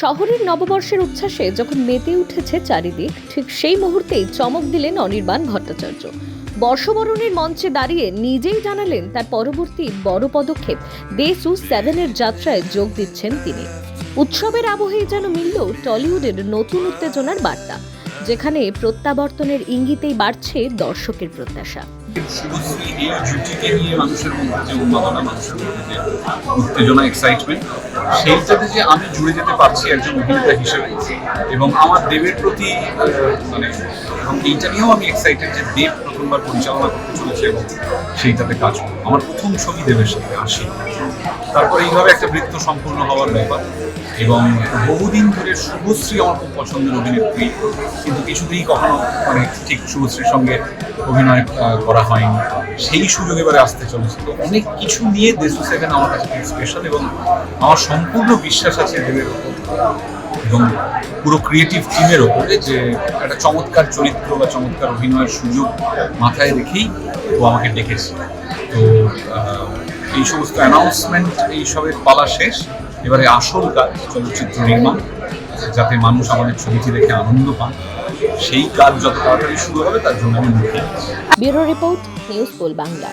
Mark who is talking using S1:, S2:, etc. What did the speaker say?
S1: শহরের নববর্ষের উচ্ছ্বাসে যখন মেতে উঠেছে চারিদিক, ঠিক সেই মুহূর্তেই চমক দিলেন অনির্বাণ ভট্টাচার্য। বর্ষবরণের মঞ্চে দাঁড়িয়ে নিজেই জানালেন তার পরবর্তী বড় পদক্ষেপ দেশু 7-এর যাত্রায় যোগ দিচ্ছেন তিনি। উৎসবের আবহেই যেন মিলল টলিউডের নতুন উত্তেজনার বার্তা, যেখানে প্রত্যাবর্তনের ইঙ্গিতেই বাড়ছে দর্শকের প্রত্যাশা।
S2: শুভশ্রী এই জুটিকে নিয়ে মানুষের মধ্যে যে উন্মাদনা, মানুষের মধ্যে যে উত্তেজনা, এক্সাইটমেন্ট, সেইটাতে যে আমি জুড়ে যেতে পারছি একজন অভিনেতা হিসেবে, এবং আমার দেবের প্রতি এবং এইটা নিয়েও আমি এক্সাইটেড যে দেব প্রথমবার পরিচালনা করতে চলেছে এবং সেইটাতে কাজ করবো। আমার প্রথম ছবি দেবের সাথে আসি, তারপর এইভাবে একটা বৃত্ত সম্পূর্ণ হওয়ার ব্যাপার। এবং বহুদিন ধরে শুভশ্রী আমার খুব পছন্দের অভিনেত্রী, কিন্তু কিছুতেই কখনো ঠিক শুভশ্রীর সঙ্গে অভিনয় করা হয়নি। সেই সুযোগ এবারে আসতে চলেছে। তো অনেক কিছু নিয়ে দেশু 7 আমার কাছে খুব স্পেশাল, এবং আমার সম্পূর্ণ বিশ্বাস আছে দেবের ওপর এবং পুরো ক্রিয়েটিভ টিমের ওপরে যে একটা চমৎকার চরিত্র বা চমৎকার অভিনয়ের সুযোগ মাথায় রেখেই ও আমাকে ডেকেছে। তো এই সমস্ত অ্যানাউন্সমেন্ট, এইসবের পালা শেষ, এবারে আসল কাজ চলচ্চিত্র নির্মাণ, যাতে মানুষ আমাদের ছবিটি দেখে আনন্দ পান, সেই কাজ যত তাড়াতাড়ি শুরু হবে তার জন্য আমি মুখিয়ে আছি।
S1: Bureau report, news pole Bangla.